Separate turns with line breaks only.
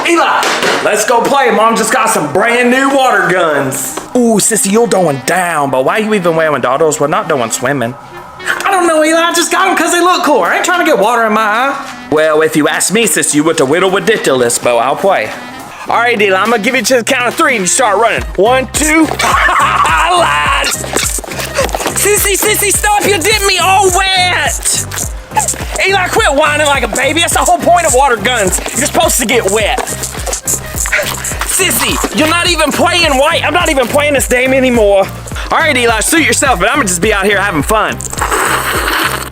Eli, let's go play. Mom just got some brand new water guns. Ooh, sissy, you're going down, but why are you even wearing daughters? We're not doing swimming. I don't know, Eli. I just got them because they look cool. I ain't trying to get water in my eye. Well, if you ask me, sissy, you with the whittle ridiculous, but I'll play. All right, Eli, I'm going to give you to the count of 3 and you start running. 1, 2, I lied. Sissy, stop. You did me all wet. Eli, quit whining like a baby. That's the whole point of water guns. You're supposed to get wet. Sissy, you're not even playing white. I'm not even playing this game anymore. All right, Eli, suit yourself, but I'm gonna just be out here having fun.